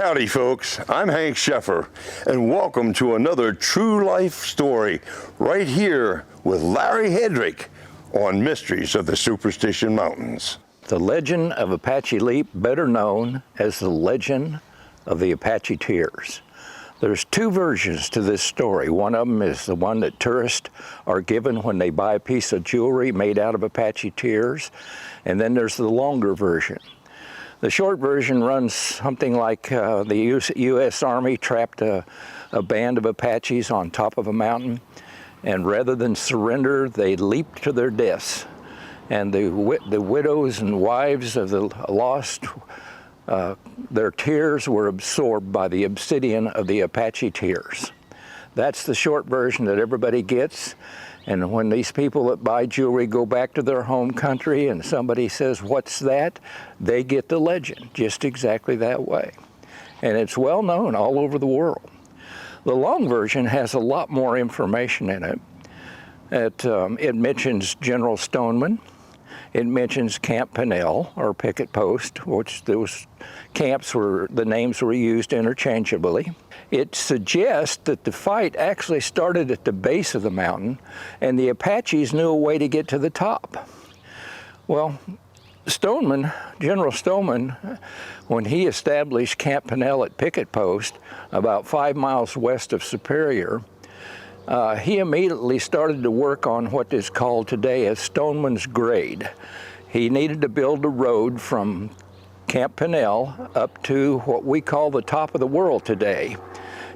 Howdy folks, I'm Hank Sheffer, and welcome to another true life story right here with Larry Hedrick on Mysteries of the Superstition Mountains. The legend of Apache Leap, better known as the legend of the Apache Tears. There's two versions to this story. One of them is the one that tourists are given when they buy a piece of jewelry made out of Apache Tears, and then there's the longer version. The short version runs something like the U.S. Army trapped a band of Apaches on top of a mountain, and rather than surrender, they leaped to their deaths. And the widows and wives of the lost, their tears were absorbed by the obsidian of the Apache Tears. That's the short version that everybody gets. And when these people that buy jewelry go back to their home country and somebody says, "What's that?" they get the legend just exactly that way. And it's well known all over the world. The long version has a lot more information in it. It mentions General Stoneman. It mentions Camp Pinnell, or picket post, which those camps were, the names were used interchangeably. It suggests that the fight actually started at the base of the mountain, and the Apaches knew a way to get to the top. Well, Stoneman, General Stoneman, when he established Camp Pinnell at picket post, about 5 miles west of Superior, he immediately started to work on what is called today as Stoneman's Grade. He needed to build a road from Camp Pinnell up to what we call the top of the world today.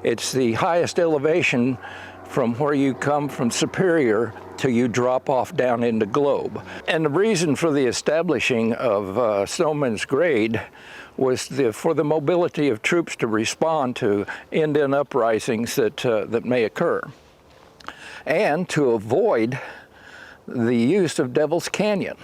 It's the highest elevation from where you come from Superior till you drop off down into Globe. And the reason for the establishing of Stoneman's Grade was for the mobility of troops to respond to Indian uprisings that may occur, and to avoid the use of Devil's Canyon.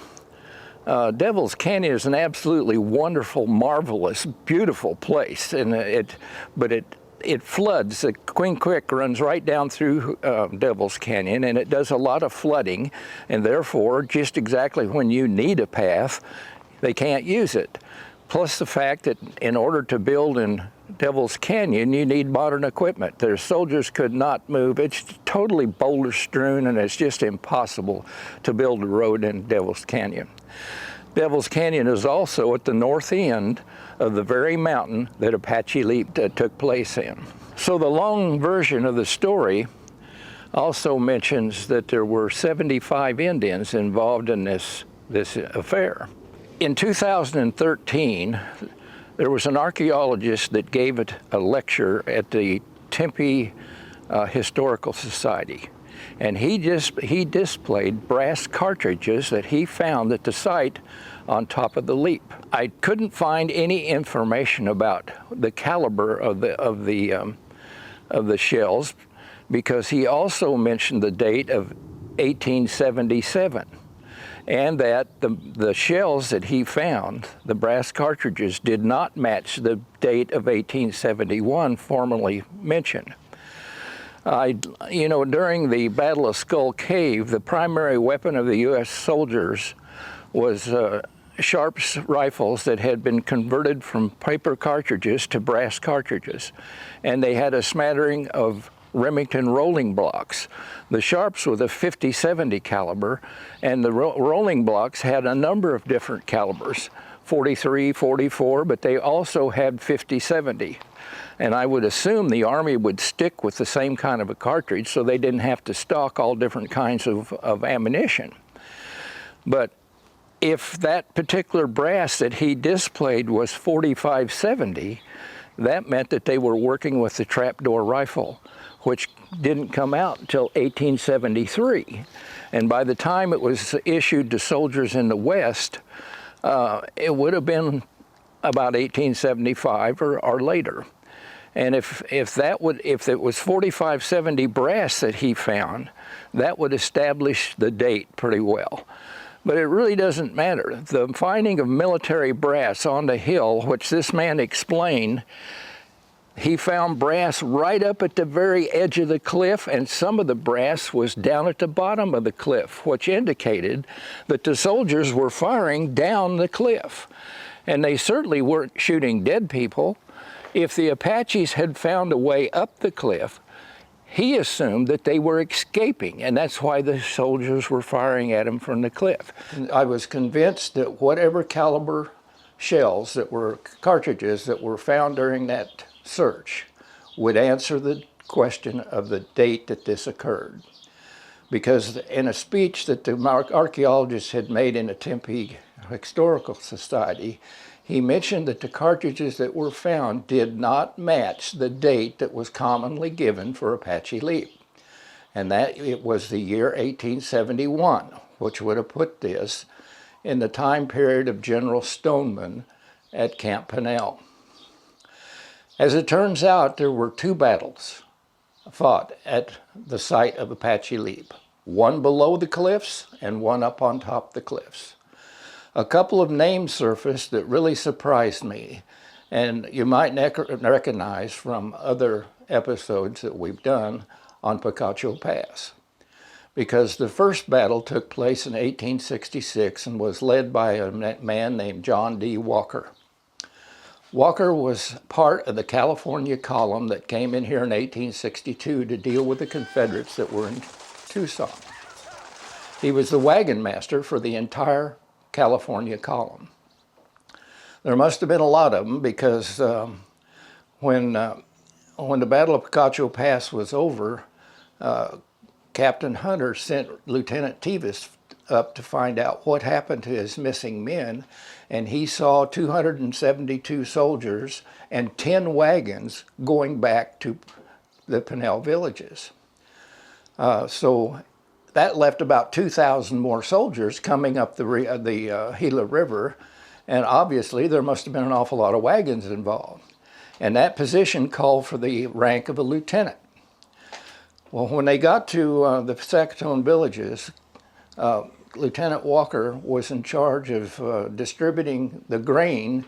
Devil's Canyon is an absolutely wonderful, marvelous, beautiful place, and it floods. The Queen Creek runs right down through Devil's Canyon, and it does a lot of flooding, and therefore, just exactly when you need a path, they can't use it. Plus the fact that in order to build in Devil's Canyon, you need modern equipment. Their soldiers could not move. It's totally boulder strewn, and it's just impossible to build a road in Devil's Canyon. Devil's Canyon is also at the north end of the very mountain that Apache Leap took place in. So the long version of the story also mentions that there were 75 Indians involved in this affair. In 2013, there was an archaeologist that gave a lecture at the Tempe Historical Society, and he displayed brass cartridges that he found at the site on top of the leap. I couldn't find any information about the caliber of the shells, because he also mentioned the date of 1877. And that the shells that he found, the brass cartridges, did not match the date of 1871 formerly mentioned. During the Battle of Skull Cave, the primary weapon of the U.S. soldiers was Sharp's rifles that had been converted from paper cartridges to brass cartridges. And they had a smattering of Remington rolling blocks. The Sharps were the 50-70 caliber, and the rolling blocks had a number of different calibers, 43, 44, but they also had 50-70. And I would assume the Army would stick with the same kind of a cartridge so they didn't have to stock all different kinds of ammunition. But if that particular brass that he displayed was 45-70, that meant that they were working with the trapdoor rifle, which didn't come out until 1873. And by the time it was issued to soldiers in the West, it would have been about 1875 or later. And if it was 45-70 brass that he found, that would establish the date pretty well. But it really doesn't matter. The finding of military brass on the hill, which this man explained, he found brass right up at the very edge of the cliff, and some of the brass was down at the bottom of the cliff, which indicated that the soldiers were firing down the cliff. And they certainly weren't shooting dead people. If the Apaches had found a way up the cliff, he assumed that they were escaping, and that's why the soldiers were firing at him from the cliff. I was convinced that whatever caliber shells that were cartridges that were found during that search would answer the question of the date that this occurred. Because in a speech that the archaeologists had made in the Tempe Historical Society, he mentioned that the cartridges that were found did not match the date that was commonly given for Apache Leap. And that it was the year 1871, which would have put this in the time period of General Stoneman at Camp Pennell. As it turns out, there were two battles fought at the site of Apache Leap, one below the cliffs and one up on top of the cliffs. A couple of names surfaced that really surprised me, and you might recognize from other episodes that we've done on Picacho Pass. Because the first battle took place in 1866 and was led by a man named John D. Walker. Walker was part of the California column that came in here in 1862 to deal with the Confederates that were in Tucson. He was the wagon master for the entire California column. There must have been a lot of them because when the Battle of Picacho Pass was over, Captain Hunter sent Lieutenant Tevis up to find out what happened to his missing men, and he saw 272 soldiers and 10 wagons going back to the Pennell villages. So that left about 2,000 more soldiers coming up the Gila River, and obviously there must have been an awful lot of wagons involved. And that position called for the rank of a lieutenant. Well, when they got to the Sackatoon villages, Lieutenant Walker was in charge of distributing the grain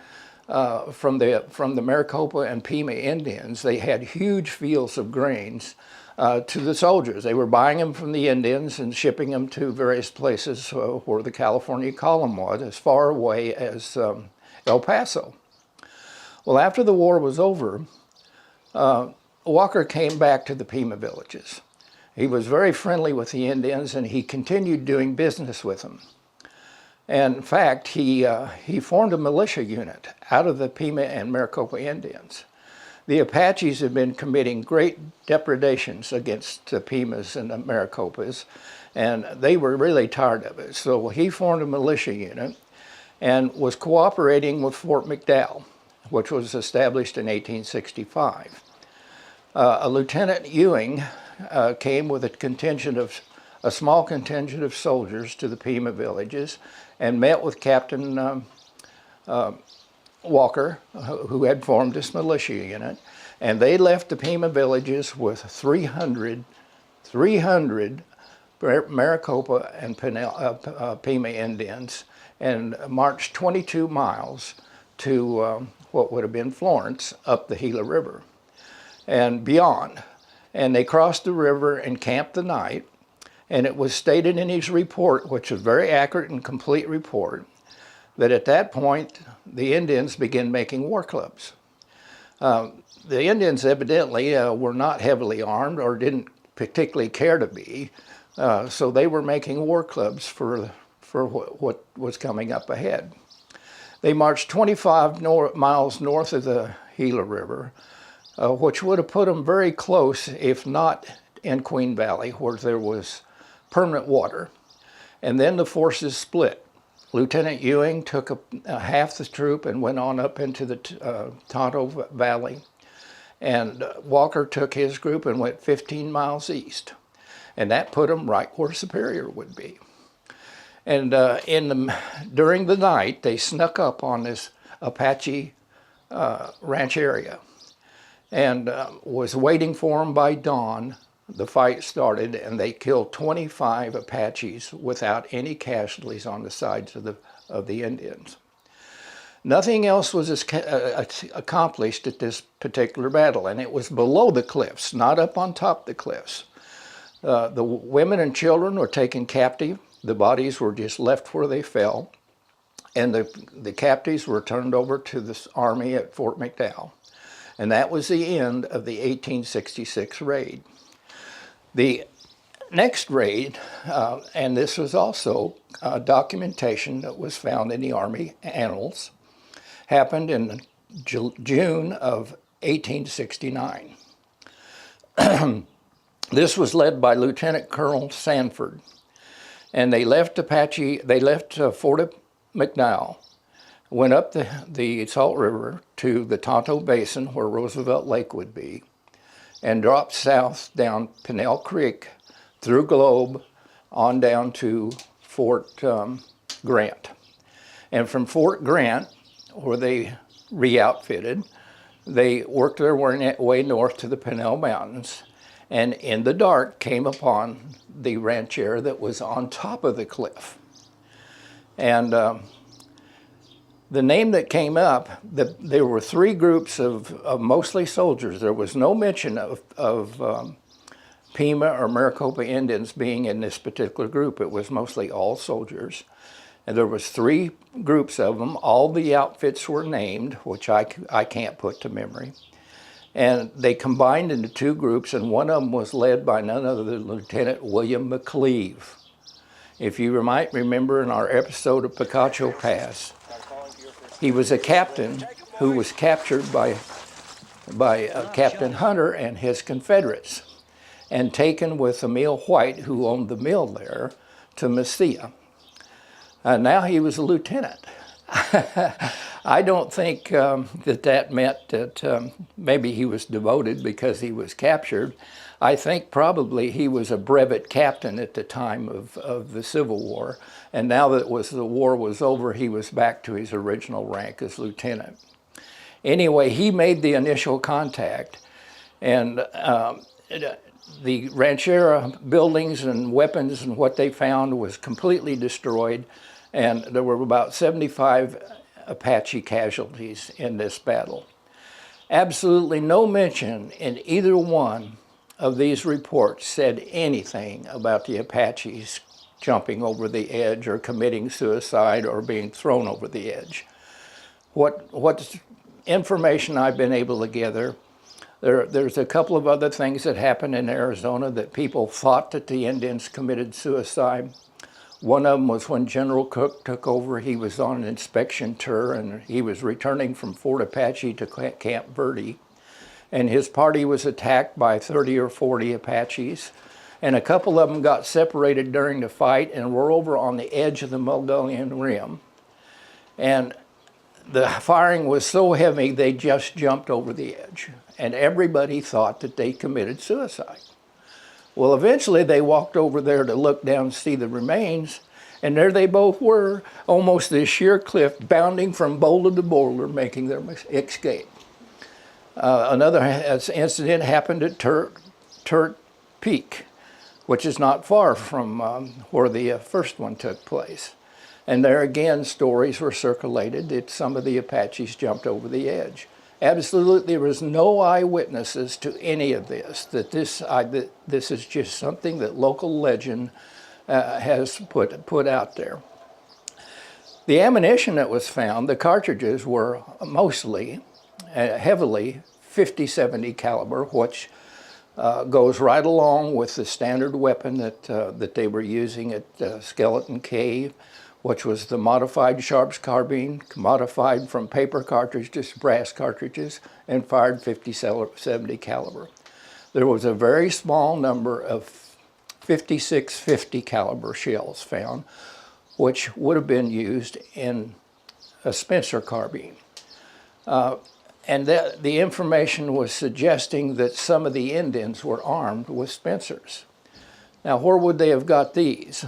from the Maricopa and Pima Indians. They had huge fields of grains to the soldiers. They were buying them from the Indians and shipping them to various places where the California column was, as far away as El Paso. Well, after the war was over, Walker came back to the Pima villages. He was very friendly with the Indians, and he continued doing business with them. And in fact, he formed a militia unit out of the Pima and Maricopa Indians. The Apaches had been committing great depredations against the Pimas and the Maricopas, and they were really tired of it. So he formed a militia unit and was cooperating with Fort McDowell, which was established in 1865. A Lieutenant Ewing came with a small contingent of soldiers to the Pima villages and met with Captain Walker, who had formed this militia unit, and they left the Pima villages with 300 Maricopa and Pima Indians and marched 22 miles to what would have been Florence up the Gila River and beyond. And they crossed the river and camped the night, and it was stated in his report, which was a very accurate and complete report, that at that point the Indians began making war clubs. The Indians evidently were not heavily armed or didn't particularly care to be, so they were making war clubs for what was coming up ahead. They marched 25 miles north of the Gila River, which would have put them very close, if not in Queen Valley, where there was permanent water. And then the forces split. Lieutenant Ewing took half the troop and went on up into the Tonto Valley. And Walker took his group and went 15 miles east. And that put them right where Superior would be. And during the night, they snuck up on this Apache ranch area and was waiting for them by dawn. The fight started, and they killed 25 Apaches without any casualties on the sides of the Indians. Nothing else was accomplished at this particular battle, and it was below the cliffs, not up on top of the cliffs. The women and children were taken captive. The bodies were just left where they fell, and the captives were turned over to the army at Fort McDowell. And that was the end of the 1866 raid. The next raid, and this was also documentation that was found in the Army Annals, happened in June of 1869. This was led by Lieutenant Colonel Sanford, and they left Fort McDowell, went up the Salt River to the Tonto Basin where Roosevelt Lake would be, and dropped south down Pinnell Creek through Globe on down to Fort Grant. And from Fort Grant, where they re-outfitted, they worked their way north to the Pinnell Mountains, and in the dark came upon the rancheria that was on top of the cliff. And the name that came up, there were three groups of mostly soldiers. There was no mention of Pima or Maricopa Indians being in this particular group. It was mostly all soldiers. And there was three groups of them. All the outfits were named, which I can't put to memory. And they combined into two groups, and one of them was led by none other than Lieutenant William McLeave. If you might remember in our episode of Picacho Pass, he was a captain who was captured by Captain Hunter and his Confederates and taken with Emil White, who owned the mill there, to Mesilla. Now he was a lieutenant. I don't think that meant that maybe he was demoted because he was captured. I think probably he was a brevet captain at the time of the Civil War, and now that the war was over, he was back to his original rank as lieutenant. Anyway, he made the initial contact, and the rancheria buildings and weapons and what they found was completely destroyed, and there were about 75 Apache casualties in this battle. Absolutely no mention in either one of these reports said anything about the Apaches jumping over the edge or committing suicide or being thrown over the edge. What information I've been able to gather, there's a couple of other things that happened in Arizona that people thought that the Indians committed suicide. One of them was when General Cook took over. He was on an inspection tour, and he was returning from Fort Apache to Camp Verde. And his party was attacked by 30 or 40 Apaches. And a couple of them got separated during the fight and were over on the edge of the Mogollon Rim. And the firing was so heavy, they just jumped over the edge. And everybody thought that they committed suicide. Well, eventually they walked over there to look down and see the remains, and there they both were, almost this sheer cliff, bounding from boulder to boulder, making their escape. Another incident happened at Turk Peak, which is not far from where the first one took place. And there again, stories were circulated that some of the Apaches jumped over the edge. Absolutely, there was no eyewitnesses to any of this, that this is just something that local legend has put out there. The ammunition that was found, the cartridges were mostly, heavily 50-70 caliber, which goes right along with the standard weapon that they were using at Skeleton Cave, which was the modified Sharps carbine, modified from paper cartridges to brass cartridges, and fired 50-70 caliber. There was a very small number of 56-50 caliber shells found, which would have been used in a Spencer carbine. And the information was suggesting that some of the Indians were armed with Spencers. Now, where would they have got these?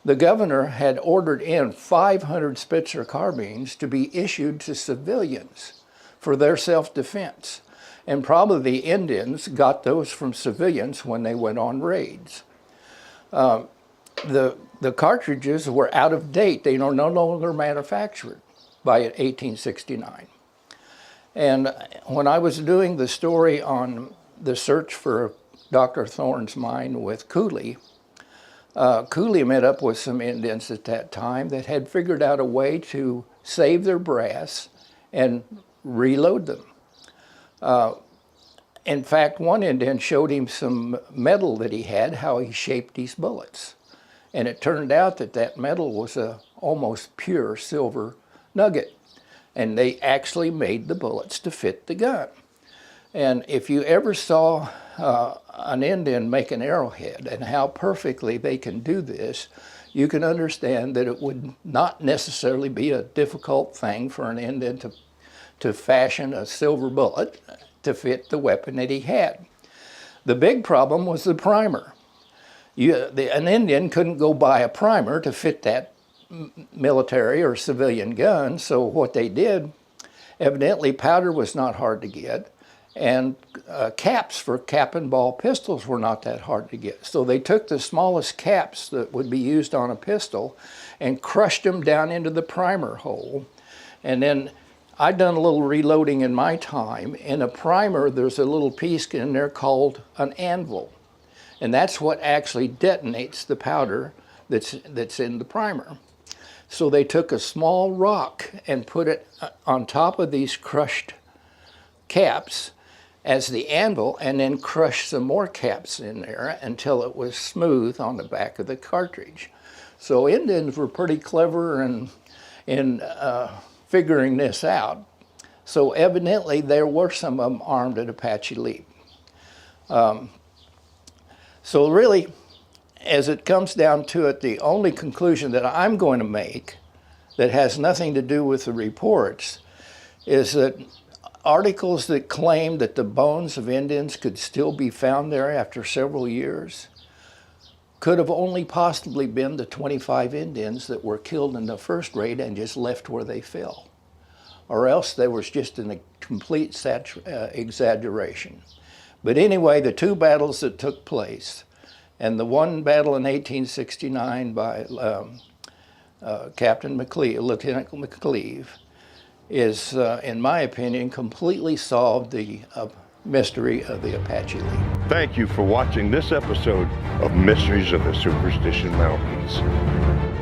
The governor had ordered in 500 Spitzer carbines to be issued to civilians for their self-defense. And probably the Indians got those from civilians when they went on raids. The cartridges were out of date. They are no longer manufactured by 1869. And when I was doing the story on the search for Dr. Thorne's mine with Cooley, Cooley met up with some Indians at that time that had figured out a way to save their brass and reload them. In fact, one Indian showed him some metal that he had, how he shaped these bullets. And it turned out that that metal was a almost pure silver nugget. And they actually made the bullets to fit the gun. And if you ever saw an Indian make an arrowhead and how perfectly they can do this, you can understand that it would not necessarily be a difficult thing for an Indian to fashion a silver bullet to fit the weapon that he had. The big problem was the primer. An Indian couldn't go buy a primer to fit that military or civilian gun, so what they did, evidently powder was not hard to get, and caps for cap and ball pistols were not that hard to get. So they took the smallest caps that would be used on a pistol and crushed them down into the primer hole. And then I'd done a little reloading in my time. In a primer, there's a little piece in there called an anvil. And that's what actually detonates the powder that's in the primer. So they took a small rock and put it on top of these crushed caps as the anvil, and then crushed some more caps in there until it was smooth on the back of the cartridge. So Indians were pretty clever in figuring this out. So evidently there were some of them armed at Apache Leap. So really, as it comes down to it, the only conclusion that I'm going to make that has nothing to do with the reports is that articles that claim that the bones of Indians could still be found there after several years could have only possibly been the 25 Indians that were killed in the first raid and just left where they fell. Or else there was just a complete exaggeration. But anyway, the two battles that took place, and the one battle in 1869 by Captain McLeave, Lieutenant McLeave, is, in my opinion, completely solved the mystery of the Apache Leap. Thank you for watching this episode of Mysteries of the Superstition Mountains.